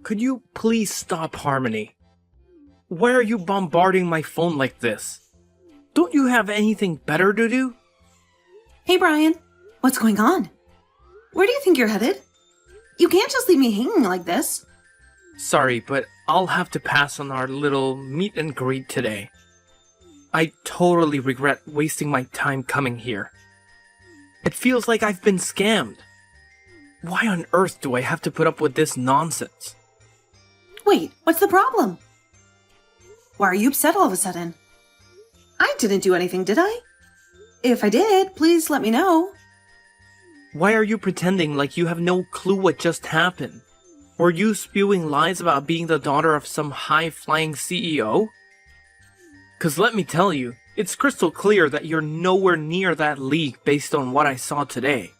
Could you please stop, Harmony? Why are you bombarding my phone like this? Don't you have anything better to do? Hey, Brian. What's going on? Where do you think you're headed? You can't just leave me hanging like this. Sorry, but I'll have to pass on our little meet and greet today. I totally regret wasting my time coming here. It feels like I've been scammed. Why on earth do I have to put up with this nonsense? Wait, what's the problem? Why are you upset all of a sudden? I didn't do anything, did I? If I did, please let me know. Why are you pretending like you have no clue what just happened? Were you spewing lies about being the daughter of some high-flying CEO? 'Cause let me tell you, it's crystal clear that you're nowhere near that league based on what I saw today.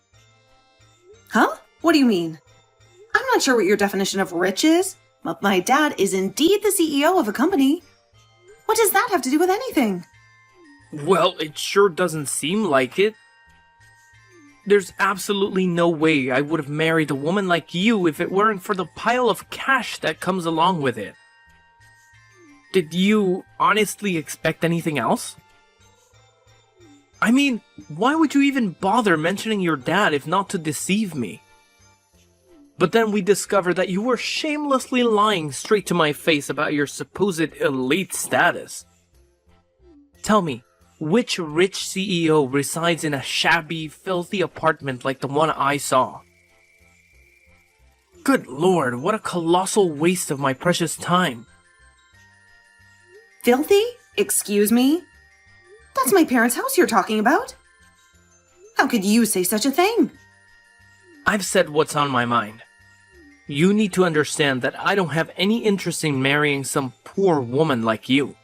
Huh? What do you mean? I'm not sure what your definition of rich is, but my dad is indeed the CEO of a company. What does that have to do with anything? Well, it sure doesn't seem like it. There's absolutely no way I would have married a woman like you if it weren't for the pile of cash that comes along with it. Did you honestly expect anything else? I mean, why would you even bother mentioning your dad if not to deceive me? But then we discovered that you were shamelessly lying straight to my face about your supposed elite status. Tell me, which rich CEO resides in a shabby, filthy apartment like the one I saw? Good lord, what a colossal waste of my precious time. Filthy? Excuse me? That's my parents' house you're talking about. How could you say such a thing? I've said what's on my mind. You need to understand that I don't have any interest in marrying some poor woman like you.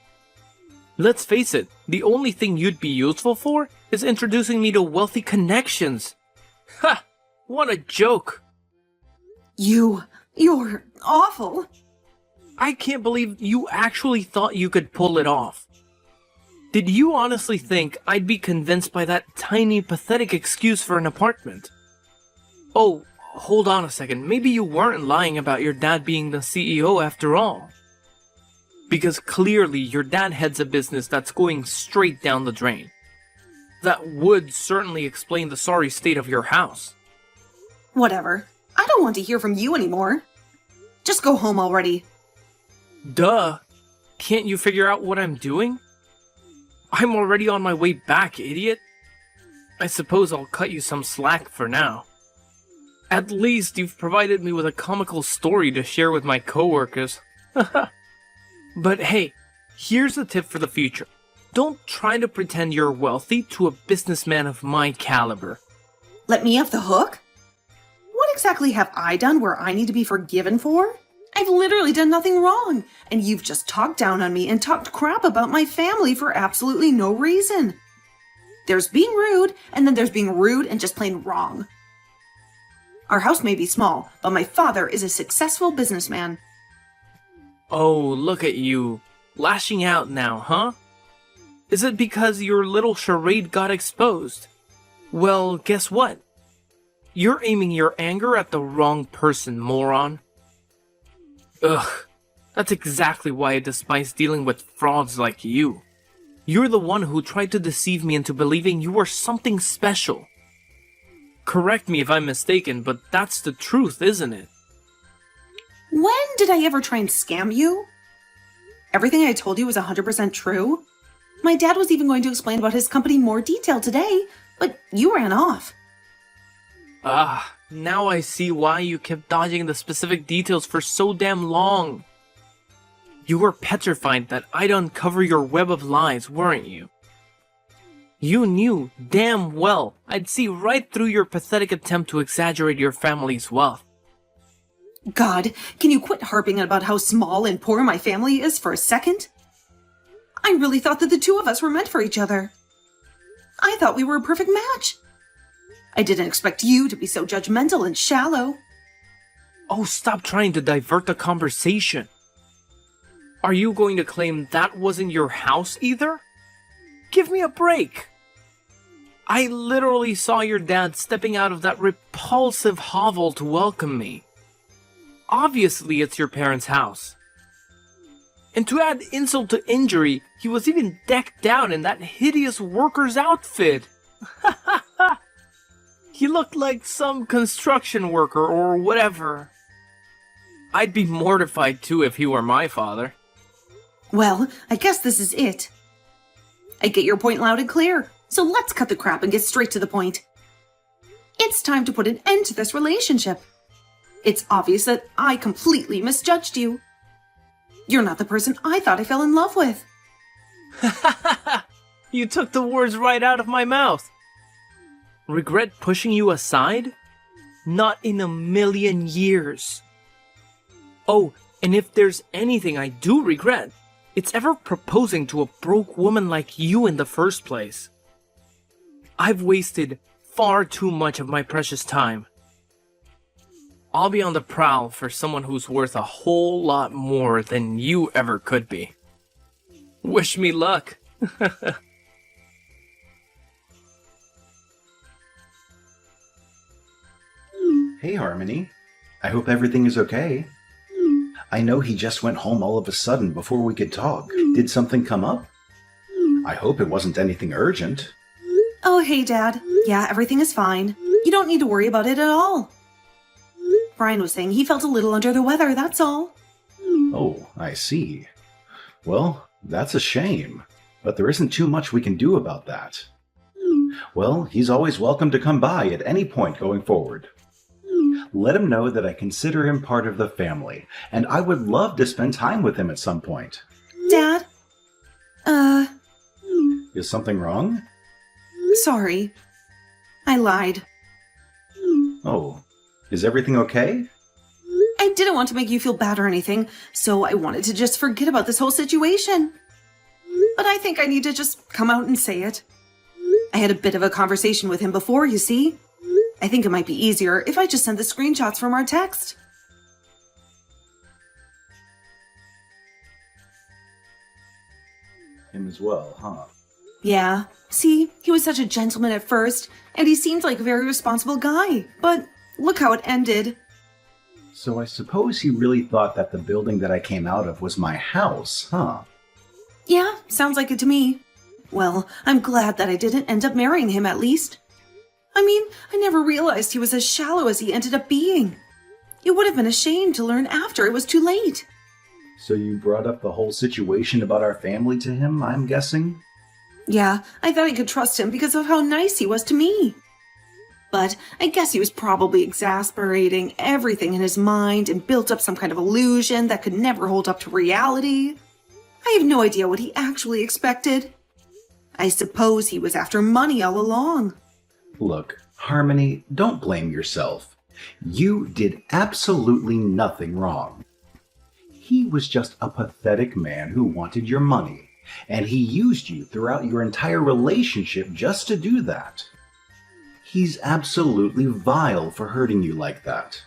Let's face it, the only thing you'd be useful for is introducing me to wealthy connections. Ha! What a joke! You're awful. I can't believe you actually thought you could pull it off. Did you honestly think I'd be convinced by that tiny, pathetic excuse for an apartment? Oh, hold on a second. Maybe you weren't lying about your dad being the CEO after all. Because clearly your dad heads a business that's going straight down the drain. That would certainly explain the sorry state of your house. Whatever. I don't want to hear from you anymore. Just go home already. Duh. Can't you figure out what I'm doing? I'm already on my way back, idiot. I suppose I'll cut you some slack for now. At least you've provided me with a comical story to share with my coworkers. But hey, here's a tip for the future. Don't try to pretend you're wealthy to a businessman of my caliber. Let me off the hook? What exactly have I done where I need to be forgiven for? I've literally done nothing wrong, and you've just talked down on me and talked crap about my family for absolutely no reason. There's being rude, and then there's being rude and just plain wrong. Our house may be small, but my father is a successful businessman. Oh, look at you. Lashing out now, huh? Is it because your little charade got exposed? Well, guess what? You're aiming your anger at the wrong person, moron. Ugh, that's exactly why I despise dealing with frauds like you. You're the one who tried to deceive me into believing you were something special. Correct me if I'm mistaken, but that's the truth, isn't it? When did I ever try and scam you? Everything I told you was 100% true. My dad was even going to explain about his company in more detail today, but you ran off. Ah, now I see why you kept dodging the specific details for so damn long. You were petrified that I'd uncover your web of lies, weren't you? You knew damn well I'd see right through your pathetic attempt to exaggerate your family's wealth. God, can you quit harping about how small and poor my family is for a second? I really thought that the two of us were meant for each other. I thought we were a perfect match. I didn't expect you to be so judgmental and shallow. Oh, stop trying to divert the conversation. Are you going to claim that wasn't your house either? Give me a break. I literally saw your dad stepping out of that repulsive hovel to welcome me. Obviously, it's your parents' house. And to add insult to injury, he was even decked out in that hideous worker's outfit. He looked like some construction worker or whatever. I'd be mortified too if he were my father. Well, I guess this is it. I get your point loud and clear, so let's cut the crap and get straight to the point. It's time to put an end to this relationship. It's obvious that I completely misjudged you. You're not the person I thought I fell in love with. You took the words right out of my mouth. Regret pushing you aside? Not in a million years. Oh, and if there's anything I do regret, it's ever proposing to a broke woman like you in the first place. I've wasted far too much of my precious time. I'll be on the prowl for someone who's worth a whole lot more than you ever could be. Wish me luck. Hey, Harmony. I hope everything is okay. I know he just went home all of a sudden before we could talk. Did something come up? I hope it wasn't anything urgent. Oh, hey, Dad. Yeah, everything is fine. You don't need to worry about it at all. Brian was saying he felt a little under the weather, that's all. Oh, I see. Well, that's a shame. But there isn't too much we can do about that. Well, he's always welcome to come by at any point going forward. Let him know that I consider him part of the family, and I would love to spend time with him at some point. Dad? Is something wrong? Sorry. I lied. Oh, is everything okay? I didn't want to make you feel bad or anything, so I wanted to just forget about this whole situation. But I think I need to just come out and say it. I had a bit of a conversation with him before, you see. I think it might be easier if I just send the screenshots from our text. Him as well, huh? Yeah. See, he was such a gentleman at first, and he seemed like a very responsible guy. But look how it ended. So I suppose he really thought that the building that I came out of was my house, huh? Yeah, sounds like it to me. Well, I'm glad that I didn't end up marrying him at least. I mean, I never realized he was as shallow as he ended up being. It would have been a shame to learn after it was too late. So you brought up the whole situation about our family to him, I'm guessing? Yeah, I thought I could trust him because of how nice he was to me. But I guess he was probably exasperating everything in his mind and built up some kind of illusion that could never hold up to reality. I have no idea what he actually expected. I suppose he was after money all along. Look, Harmony, don't blame yourself. You did absolutely nothing wrong. He was just a pathetic man who wanted your money, and he used you throughout your entire relationship just to do that. He's absolutely vile for hurting you like that.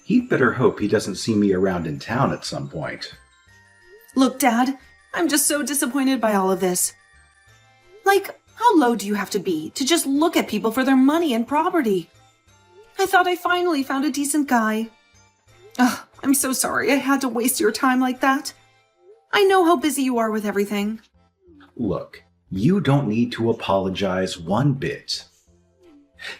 He'd better hope he doesn't see me around in town at some point. Look, Dad, I'm just so disappointed by all of this. Like, how low do you have to be to just look at people for their money and property? I thought I finally found a decent guy. Ugh, I'm so sorry I had to waste your time like that. I know how busy you are with everything. Look, you don't need to apologize one bit.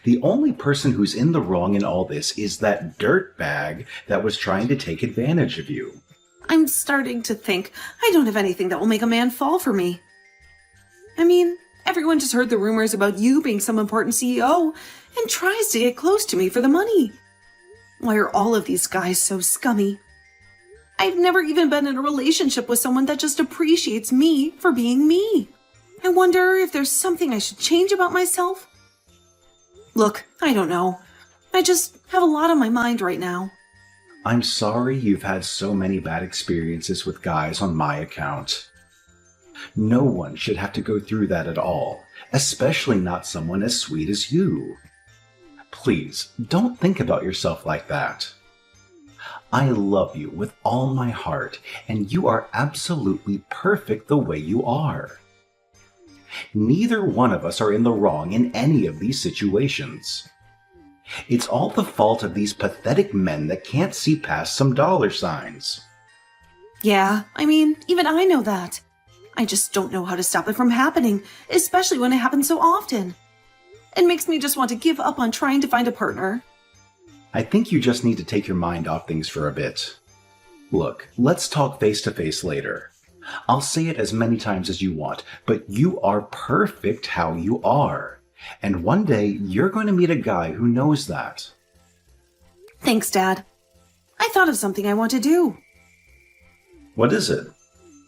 The only person who's in the wrong in all this is that dirtbag that was trying to take advantage of you. I'm starting to think I don't have anything that will make a man fall for me. I mean, everyone just heard the rumors about you being some important CEO and tries to get close to me for the money. Why are all of these guys so scummy? I've never even been in a relationship with someone that just appreciates me for being me. I wonder if there's something I should change about myself. Look, I don't know. I just have a lot on my mind right now. I'm sorry you've had so many bad experiences with guys on my account. No one should have to go through that at all, especially not someone as sweet as you. Please, don't think about yourself like that. I love you with all my heart, and you are absolutely perfect the way you are. Neither one of us are in the wrong in any of these situations. It's all the fault of these pathetic men that can't see past some dollar signs. Yeah, I mean, even I know that. I just don't know how to stop it from happening, especially when it happens so often. It makes me just want to give up on trying to find a partner. I think you just need to take your mind off things for a bit. Look, let's talk face to face later. I'll say it as many times as you want, but you are perfect how you are. And one day you're going to meet a guy who knows that. Thanks, Dad. I thought of something I want to do. What is it?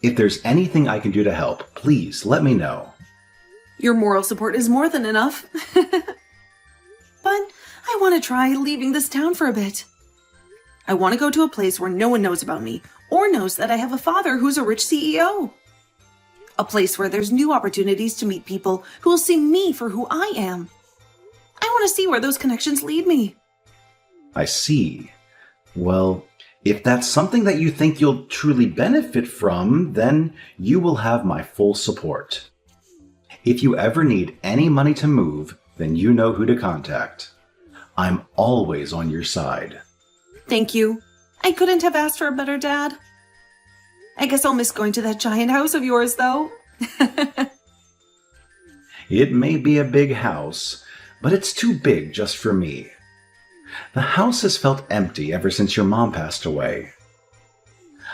If there's anything I can do to help, please let me know. Your moral support is more than enough. But I want to try leaving this town for a bit. I want to go to a place where no one knows about me or knows that I have a father who's a rich CEO. A place where there's new opportunities to meet people who will see me for who I am. I want to see where those connections lead me. I see. Well, if that's something that you think you'll truly benefit from, then you will have my full support. If you ever need any money to move, then you know who to contact. I'm always on your side. Thank you. I couldn't have asked for a better dad. I guess I'll miss going to that giant house of yours, though. It may be a big house, but it's too big just for me. The house has felt empty ever since your mom passed away.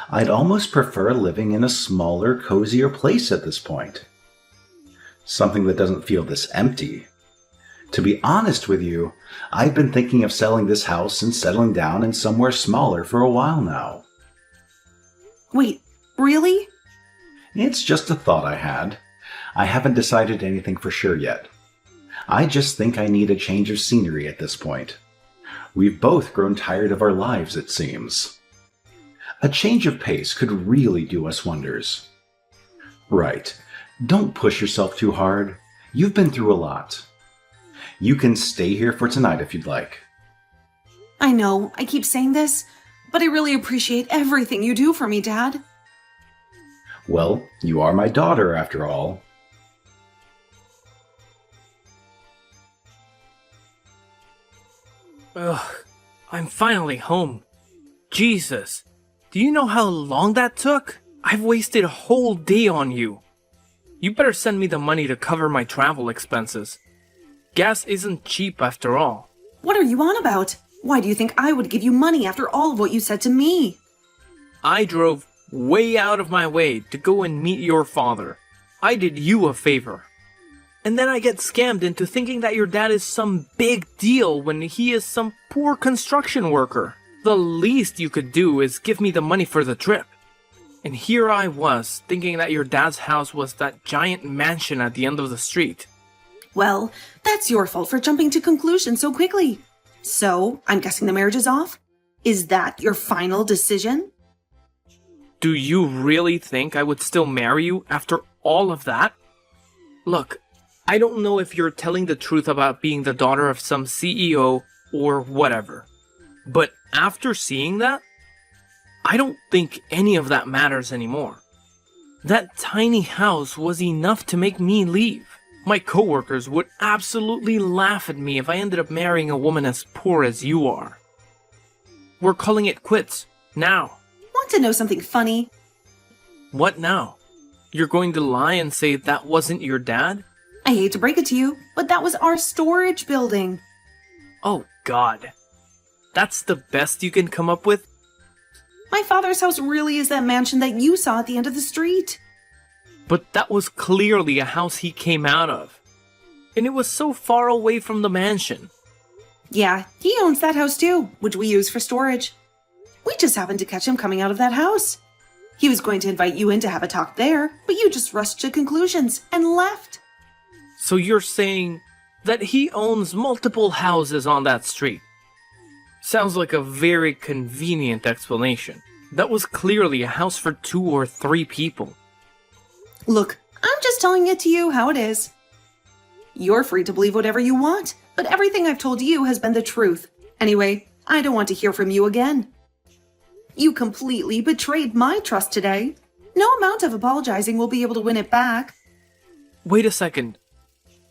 I'd almost prefer living in a smaller, cozier place at this point. Something that doesn't feel this empty. To be honest with you, I've been thinking of selling this house and settling down in somewhere smaller for a while now. Wait, really? It's just a thought I had. I haven't decided anything for sure yet. I just think I need a change of scenery at this point. We've both grown tired of our lives, it seems. A change of pace could really do us wonders. Right. Don't push yourself too hard. You've been through a lot. You can stay here for tonight if you'd like. I know, I keep saying this, but I really appreciate everything you do for me, Dad. Well, you are my daughter after all. Ugh, I'm finally home. Jesus, do you know how long that took? I've wasted a whole day on you. You better send me the money to cover my travel expenses. Gas isn't cheap after all. What are you on about? Why do you think I would give you money after all of what you said to me? I drove way out of my way to go and meet your father. I did you a favor. And then I get scammed into thinking that your dad is some big deal when he is some poor construction worker. The least you could do is give me the money for the trip. And here I was, thinking that your dad's house was that giant mansion at the end of the street. Well, that's your fault for jumping to conclusions so quickly. So, I'm guessing the marriage is off? Is that your final decision? Do you really think I would still marry you after all of that? Look, I don't know if you're telling the truth about being the daughter of some CEO or whatever. But after seeing that, I don't think any of that matters anymore. That tiny house was enough to make me leave. My coworkers would absolutely laugh at me if I ended up marrying a woman as poor as you are. We're calling it quits, now. Want to know something funny? What now? You're going to lie and say that wasn't your dad? I hate to break it to you, but that was our storage building. Oh God. That's the best you can come up with? My father's house really is that mansion that you saw at the end of the street. But that was clearly a house he came out of. And it was so far away from the mansion. Yeah, he owns that house too, which we use for storage. We just happened to catch him coming out of that house. He was going to invite you in to have a talk there, but you just rushed to conclusions and left. So you're saying that he owns multiple houses on that street? Sounds like a very convenient explanation. That was clearly a house for 2 or 3 people. Look, I'm just telling it to you how it is. You're free to believe whatever you want, but everything I've told you has been the truth. Anyway, I don't want to hear from you again. You completely betrayed my trust today. No amount of apologizing will be able to win it back. Wait a second.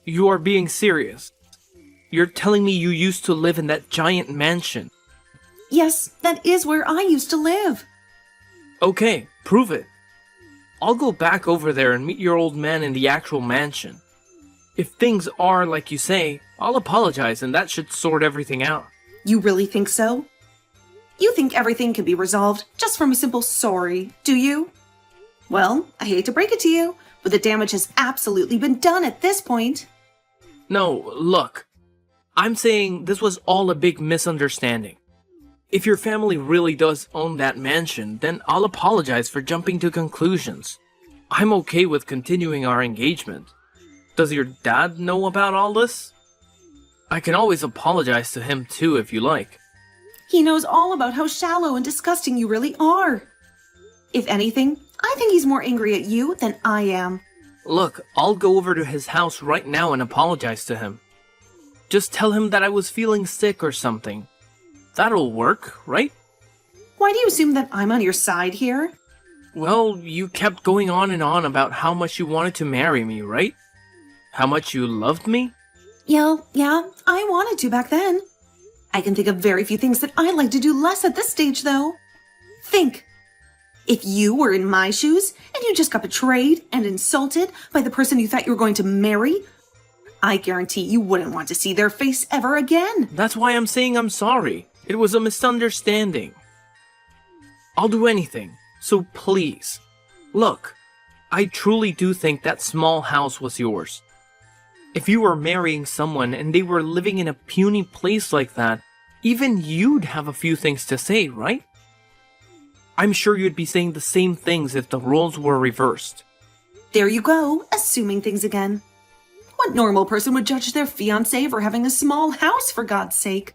You are being serious. You're telling me you used to live in that giant mansion. Yes, that is where I used to live. Okay, prove it. I'll go back over there and meet your old man in the actual mansion. If things are like you say, I'll apologize and that should sort everything out. You really think so? You think everything can be resolved just from a simple sorry, do you? Well, I hate to break it to you, but the damage has absolutely been done at this point. No, look. I'm saying this was all a big misunderstanding. If your family really does own that mansion, then I'll apologize for jumping to conclusions. I'm okay with continuing our engagement. Does your dad know about all this? I can always apologize to him too if you like. He knows all about how shallow and disgusting you really are. If anything, I think he's more angry at you than I am. Look, I'll go over to his house right now and apologize to him. Just tell him that I was feeling sick or something. That'll work, right? Why do you assume that I'm on your side here? Well, you kept going on and on about how much you wanted to marry me, right? How much you loved me? Yeah, I wanted to back then. I can think of very few things that I'd like to do less at this stage, though. Think. If you were in my shoes and you just got betrayed and insulted by the person you thought you were going to marry, I guarantee you wouldn't want to see their face ever again. That's why I'm saying I'm sorry. It was a misunderstanding. I'll do anything, so please. Look, I truly do think that small house was yours. If you were marrying someone and they were living in a puny place like that, even you'd have a few things to say, right? I'm sure you'd be saying the same things if the roles were reversed. There you go, assuming things again. What normal person would judge their fiancé for having a small house, for God's sake?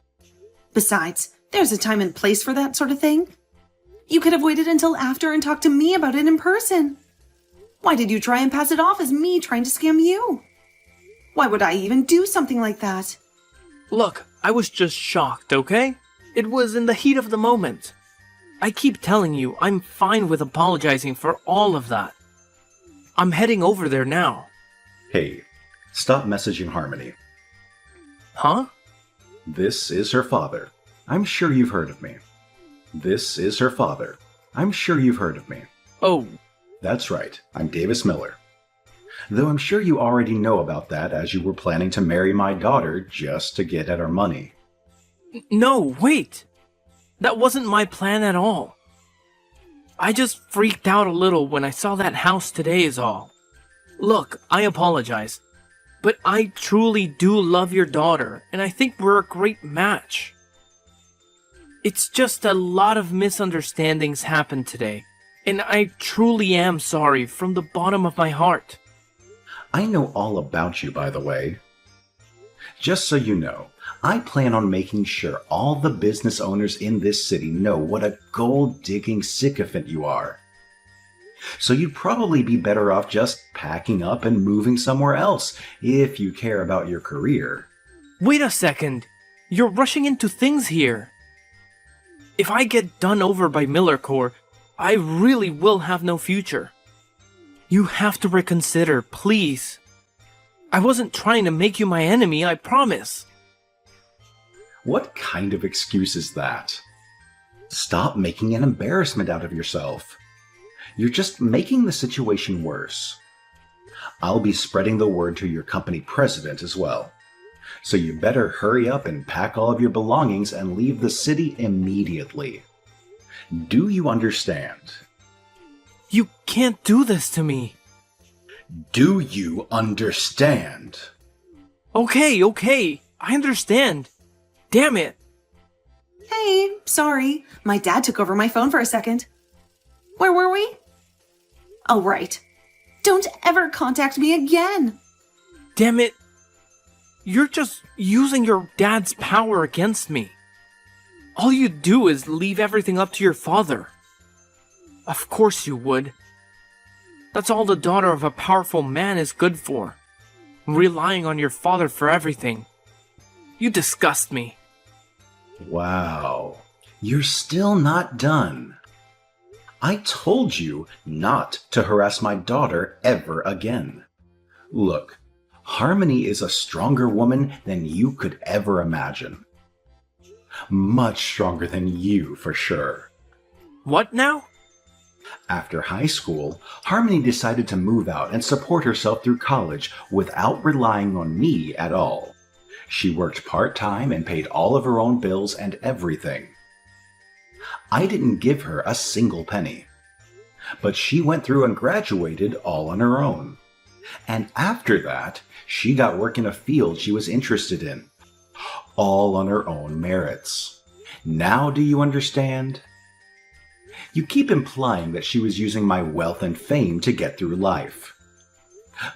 Besides, there's a time and place for that sort of thing. You could have waited until after and talked to me about it in person. Why did you try and pass it off as me trying to scam you? Why would I even do something like that? Look, I was just shocked, okay? It was in the heat of the moment. I keep telling you, I'm fine with apologizing for all of that. I'm heading over there now. Hey, stop messaging Harmony. Huh? This is her father. I'm sure you've heard of me. This is her father. I'm sure you've heard of me. Oh. That's right. I'm Davis Miller. Though I'm sure you already know about that as you were planning to marry my daughter just to get at our money. No, wait! That wasn't my plan at all. I just freaked out a little when I saw that house today is all. Look, I apologize, but I truly do love your daughter, and I think we're a great match. It's just a lot of misunderstandings happened today, and I truly am sorry from the bottom of my heart. I know all about you, by the way. Just so you know, I plan on making sure all the business owners in this city know what a gold-digging sycophant you are. So you'd probably be better off just packing up and moving somewhere else if you care about your career. Wait a second. You're rushing into things here. If I get done over by Miller Corp, I really will have no future. You have to reconsider, please. I wasn't trying to make you my enemy, I promise. What kind of excuse is that? Stop making an embarrassment out of yourself. You're just making the situation worse. I'll be spreading the word to your company president as well. So you better hurry up and pack all of your belongings and leave the city immediately. Do you understand? You can't do this to me. Do you understand? Okay. I understand. Damn it. Hey, sorry. My dad took over my phone for a second. Where were we? Oh, right. Don't ever contact me again. Damn it. You're just using your dad's power against me. All you do is leave everything up to your father. Of course you would. That's all the daughter of a powerful man is good for. Relying on your father for everything. You disgust me. Wow. You're still not done. I told you not to harass my daughter ever again. Look, Harmony is a stronger woman than you could ever imagine. Much stronger than you, for sure. What now? After high school, Harmony decided to move out and support herself through college without relying on me at all. She worked part-time and paid all of her own bills and everything. I didn't give her a single penny. But she went through and graduated all on her own. And after that, she got work in a field she was interested in. All on her own merits. Now do you understand? You keep implying that she was using my wealth and fame to get through life.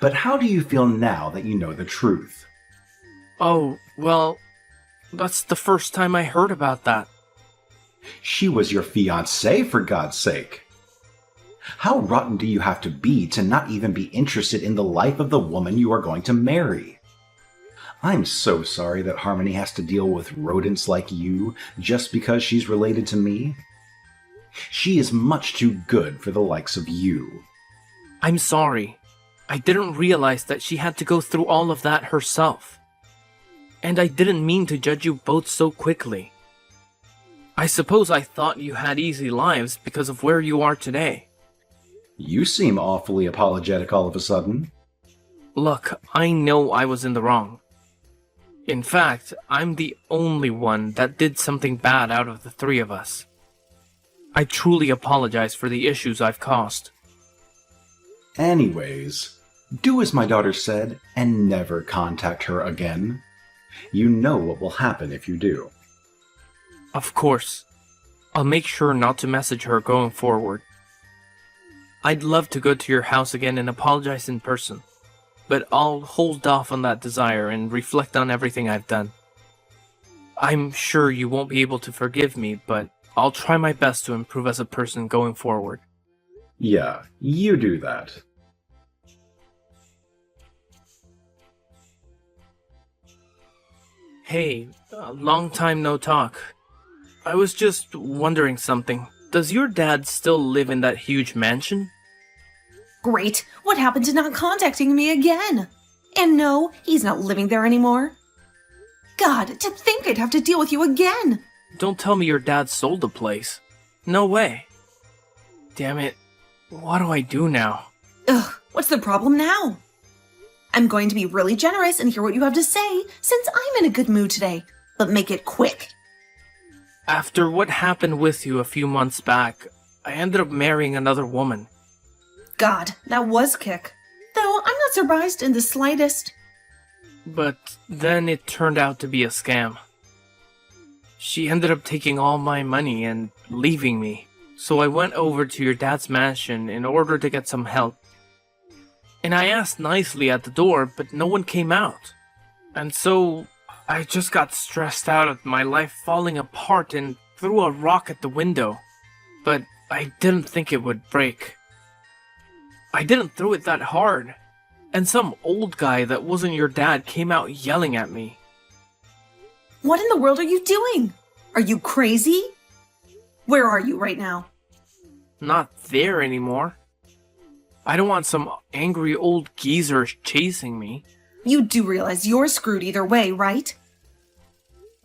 But how do you feel now that you know the truth? Oh, well, that's the first time I heard about that. She was your fiancée, for God's sake. How rotten do you have to be to not even be interested in the life of the woman you are going to marry? I'm so sorry that Harmony has to deal with rodents like you just because she's related to me. She is much too good for the likes of you. I'm sorry. I didn't realize that she had to go through all of that herself. And I didn't mean to judge you both so quickly. I suppose I thought you had easy lives because of where you are today. You seem awfully apologetic all of a sudden. Look, I know I was in the wrong. In fact, I'm the only one that did something bad out of the three of us. I truly apologize for the issues I've caused. Anyways, do as my daughter said and never contact her again. You know what will happen if you do. Of course. I'll make sure not to message her going forward. I'd love to go to your house again and apologize in person, but I'll hold off on that desire and reflect on everything I've done. I'm sure you won't be able to forgive me, but I'll try my best to improve as a person going forward. Yeah, you do that. Hey, long time no talk. I was just wondering something. Does your dad still live in that huge mansion? Great. What happened to not contacting me again? And no, he's not living there anymore. God, to think I'd have to deal with you again. Don't tell me your dad sold the place. No way. Damn it. What do I do now? Ugh, what's the problem now? I'm going to be really generous and hear what you have to say, since I'm in a good mood today. But make it quick. After what happened with you a few months back, I ended up marrying another woman. God, that was kick. Though I'm not surprised in the slightest. But then it turned out to be a scam. She ended up taking all my money and leaving me. So I went over to your dad's mansion in order to get some help. And I asked nicely at the door, but no one came out. And so I just got stressed out at my life falling apart and threw a rock at the window. But I didn't think it would break. I didn't throw it that hard. And some old guy that wasn't your dad came out yelling at me. What in the world are you doing? Are you crazy? Where are you right now? Not there anymore. I don't want some angry old geezer chasing me. You do realize you're screwed either way, right?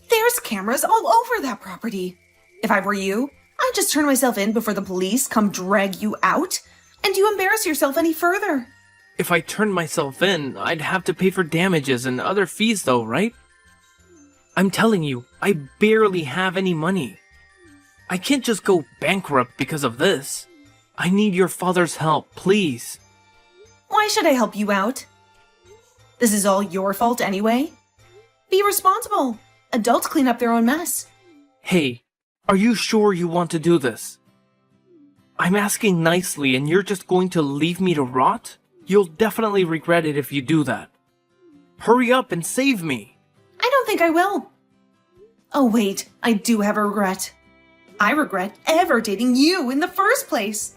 There's cameras all over that property. If I were you, I'd just turn myself in before the police come drag you out, and you embarrass yourself any further. If I turned myself in, I'd have to pay for damages and other fees though, right? I'm telling you, I barely have any money. I can't just go bankrupt because of this. I need your father's help, please. Why should I help you out? This is all your fault anyway. Be responsible. Adults clean up their own mess. Hey, are you sure you want to do this? I'm asking nicely and you're just going to leave me to rot? You'll definitely regret it if you do that. Hurry up and save me. I don't think I will. Oh wait, I do have a regret. I regret ever dating you in the first place.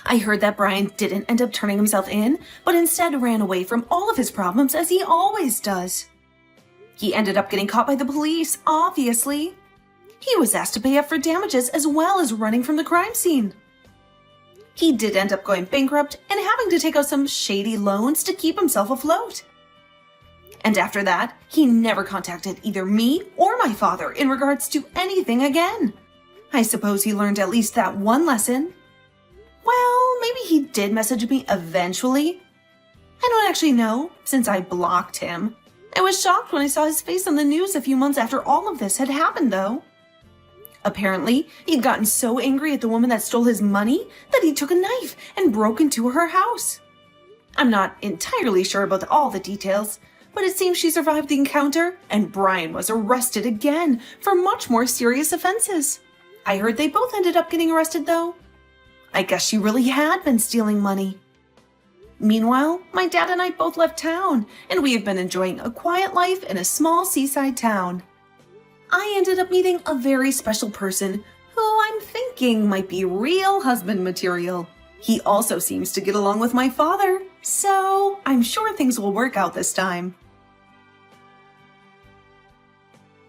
I heard that Brian didn't end up turning himself in, but instead ran away from all of his problems as he always does. He ended up getting caught by the police, obviously. He was asked to pay up for damages as well as running from the crime scene. he did end up going bankrupt and having to take out some shady loans to keep himself afloat. And after that, he never contacted either me or my father in regards to anything again. I suppose he learned at least that one lesson. Well, maybe he did message me eventually. I don't actually know, since I blocked him. I was shocked when I saw his face on the news a few months after all of this had happened, though. Apparently, he'd gotten so angry at the woman that stole his money that he took a knife and broke into her house. I'm not entirely sure about all the details, but it seems she survived the encounter, and Brian was arrested again for much more serious offenses. I heard they both ended up getting arrested, though. I guess she really had been stealing money. Meanwhile, my dad and I both left town, and we have been enjoying a quiet life in a small seaside town. I ended up meeting a very special person who I'm thinking might be real husband material. He also seems to get along with my father, so I'm sure things will work out this time.